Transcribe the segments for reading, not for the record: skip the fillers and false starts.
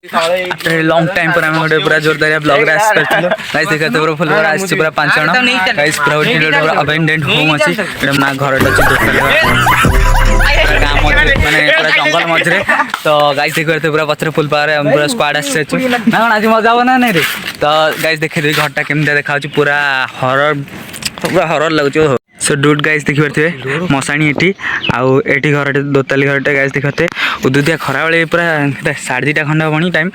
After long time पर हम पूरा जोरदार ब्लॉग रे आस करथिलो गाइस देखते पूरा फुल पूरा आसी पूरा 5 जण गाइस पूरा पूरा अबेंडेंट होम अछि एटा मा घरटा अछि गाम माने पूरा जंगल मझरे तो गाइस देखते पूरा पत्र फुल पारे हम पूरा स्क्वाड आसे छु ना कोन आज मजा हो ना नहीं रे तो गाइस देखे दे घरटा केमते देखा छु पूरा हॉरर लागु छु सो डूड गाइस देखि परथे मसाणी एठी आउ एठी घरटे दोताली घरटे गाइस देखते उदुदिया खरा बेले पूरा 2:30 खंडा बणी टाइम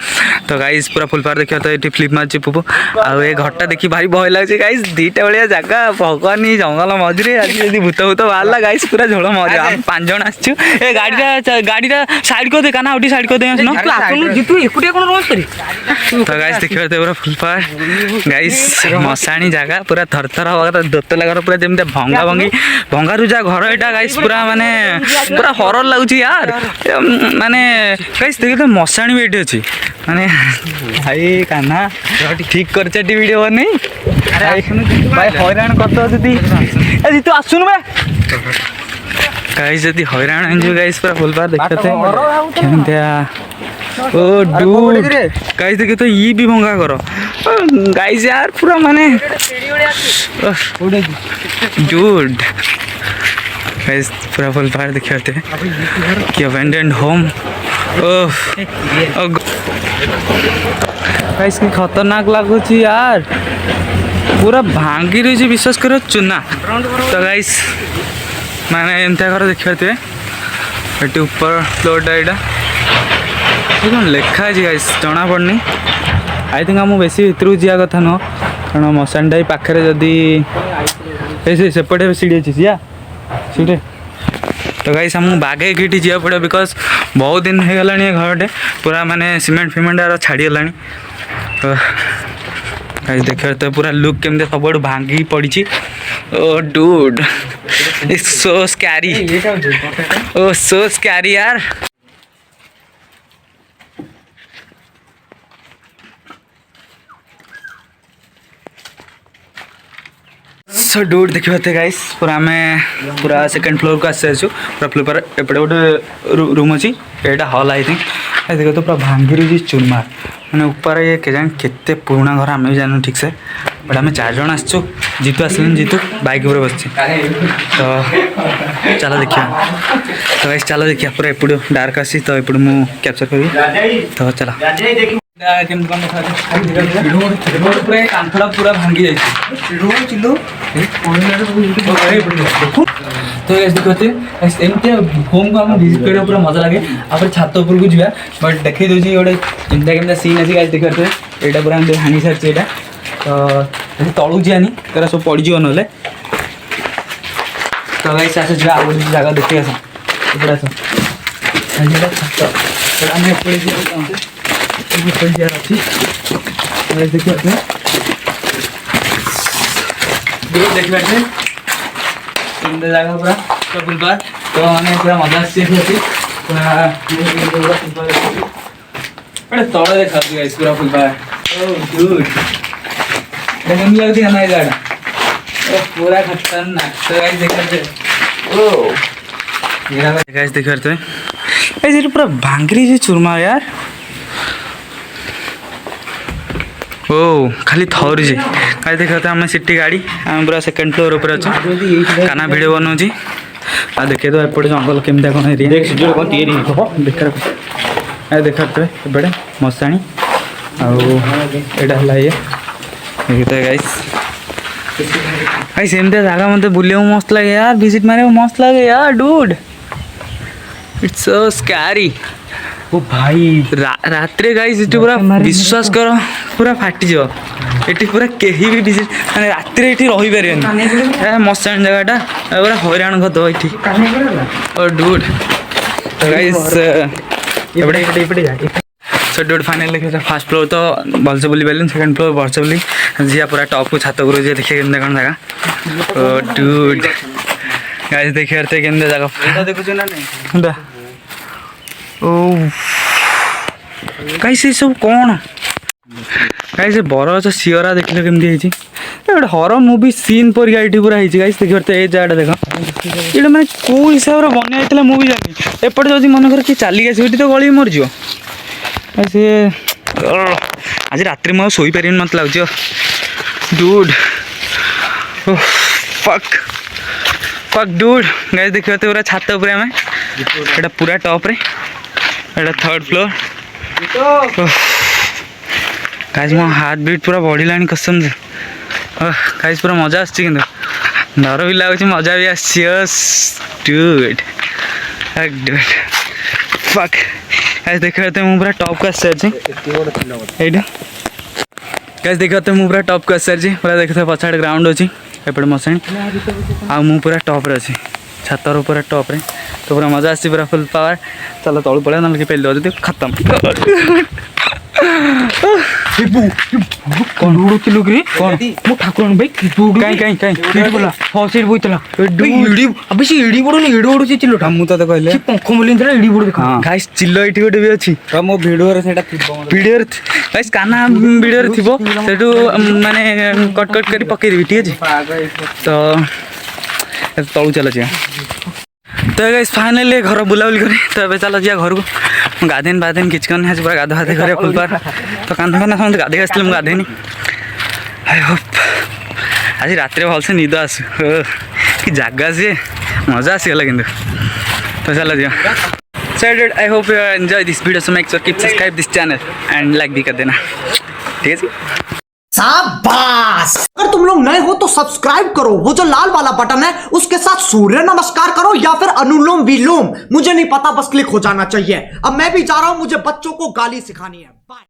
तो गाइस पूरा फुल पार देखियो तो एठी फ्लिप मारची पुपु आउ ए घरटा देखि भारी भय लागছে गाइस दीटा बेलिया जागा भगवान ई जंगल मझरे आज यदि भूत बाहरला गाइस पूरा झोळ मरे हम 5 जण आछछु ए गाडीटा साइड को दे काना उठी साइड को दे न तू आपन जितु एकुटिया कोन रोज करी तो गाइस देखियो तो पूरा फुल पार गाइस मसाणी जागा पूरा थरथर होगा दोतला घर पूरा जेमते भंगा रुजा घर एटा गाइस पूरा माने पूरा हॉरर लागुची यार माने गाइस देखि तो मसाणी बेठी अछि माने भाई कान्हा ठीक कर चटी वीडियो बनै भाई हैरान करतो जदी ए तू आसुन बे गाइस जदी हैरान एंजो गाइस पूरा फुल बार देखते केनतिया ओ डूड गाइस देखि तो ई भी भंगा करो गाइस यार पूरा माने डूड गाइस पूरा फुल बार देखते कि अबेंडेंट होम ओह गाइस की खतरनाक लागुची यार पूरा भांगी रही विश्वास करो चुना तो गाइस माने एमता घर देखते ये ऊपर फ्लोर डाइडा कौन लेखा है गाइस जना पड़नी आई थिंक आम बेसी भितर जा कथा नुह कारण मशाणीटा पाखे जदि सेपटे सीढ़ी अच्छी सिया सीढ़े तो गाइस हम बागे कि जा पड़े बिकज बहुत दिन हो गला घरटे पूरा माने सीमेंट फिमेंट आर छाड़ीगला तो गाइस देख तो पूरा लुक केमते सब भांगी पड़ी oh dude it's so scary oh so scary यार सो डूड देखते गाइस पूरा में पूरा सेकंड फ्लोर को आसे पूरा फ्लोर पर एपटे गोटे रूम अच्छी यहाँ हॉल आई थिंक देख तो पूरा भांगी रही चुरमार मैंने ऊपर ये के जान केते पुराना घर आम भी जानू ठीक से बट आम 4 जण आसचु जीतू आसलन जीतू बाइक ऊपर बस तो चलो देखिए तो गाइस चलो देखिए पूरा एपटू डार्क आसी तो एपटू मु कैप्चर करी तो चलो कांथड़ा पूरा भांगी जाए तो देखते एमती होम को हम विजिट करने पूरा मजा लगे आप छात ऊपर को जा बट देखे दूसरी गोटे केमता केमता सीन अच्छी गाइस देखते यहाँ पूरा हम भांगी सारी यहाँ तो तलू जानी तेरा सब पड़ज ना तो गाइस आस जगह देखिए आस देखिए देखिए जगह पूरा फुलपार तो मैंने पूरा मजा तले देखा पूरा फुलपार केमती लगती है ना गाड़ा पूरा खतरनाक तो गाइस देखते गाइस देखते ऐसे पूरा भांगरी जी चूरमा यार ओ खाली थोड़ी जी गाइस देखते आम सिटी गाड़ी आम पूरा सेकंड फ्लोर ऊपर अच्छे काना वीडियो बनाऊँगी आ देखे तो एपटे जंगल केमता कौन एरिया देखते एपटे मशाणी आटा ये देखते गाइस गाइस एमती जगह मत बुले मस्त लगे यार विजिट मारे मस्त लगे यार डूड इट्स सो स्कैरी ओ भाई रात्रे गाइस इट पूरा विश्वास कर पूरा फाटी जो एटी पूरा कहीं भी विजिट माने रात्रे एटी रही पारे मशाणी जगहटा पूरा हैरान कर दो एटी ओ डूड तो गाइस एपटे so dude final first floor तो भलसे बुली पारे सेकंड फ्लोर भलसे बुली जी पूरा टॉप को छात उपरु देखिए केमता कौन जगह ओ डूड गाइस देखते केमता जगह देखुछ ना नहीं ओ गाइस ये सब कौन गाइस बरगछ सिरा देखिए केमती गोटे हॉरर मूवी सीन पर गाड़ी पूरा है गाइस देखते ये जगह देख ये मैंने कौ हिसाब से बनाई मुझे जानी एपटे जब मन कर किए चलिक आस तो गली मरज ସେ ଆଜି ରାତିରେ ମୁଁ ଆଉ ଶୋଇପାରିବିନି ମୋତେ ଲାଗୁଛି ଡୁଡ୍ ଫକ୍ ଡୁଡ୍ ଗାଇସ୍ ଦେଖିବା ତ ପୁରା ଛାତ ଉପରେ ଆମେ ଏଇଟା ପୁରା ଟପ୍ରେ ଏଇଟା 3rd floor गाइस मो हार्ट बीट पूरा बढ़िलानी कसम से गाइस पूरा मजा आछी किंतु डर भी लागुच मजा भी आछी डूड फक गाइस देखते मु पूरा टॉप को आछी एटा गाइस देखते मु पूरा टॉप को आछी पूरा देखते पछाड़ ग्राउंड अछि एपटे मसाणी आ मु पूरा टॉप रे अछि छातर पूरा टॉप रे तो पूरा मजा आछी पूरा फुल पावर चलो तळु पळे न के पेल दो खत्म कौन उड़ुतिलु रे कौन मो ठाकुरन भाई काई बोला हां सीट बोइतला एडी अबे से एडी बडो से चिल्लोटा मु त कहले से पंख मोलिंद्रा एडी बडो देखा गाइस चिल्लो एठी गोटे भी अछि त मो वीडियो रे सेटा थिबो वीडियो रे गाइस काना वीडियो रे थिबो सेटू माने कट करी पके देबी ठीक अछि तो तळु चला जा तो गाइस फाइनली घर बुलाबुली करी तो ए चला जा घर को गाधेन बाधेन किच करने आज पूरा गाधा करे फुल पार तो कांधा करना समझ गाधे आसले मु गाधेनी आई होप आज रात रे भलसे निद आसु कि जागा से मजा आसीगला किंतु तो चला जा so I hope you enjoy this video so make sure keep subscribe this channel and like भी कर देना ठीक है शाबाश। अगर तुम लोग नए हो तो सब्सक्राइब करो, वो जो लाल वाला बटन है उसके साथ सूर्य नमस्कार करो या फिर अनुलोम विलोम, मुझे नहीं पता, बस क्लिक हो जाना चाहिए। अब मैं भी जा रहा हूं, मुझे बच्चों को गाली सिखानी है। बाय।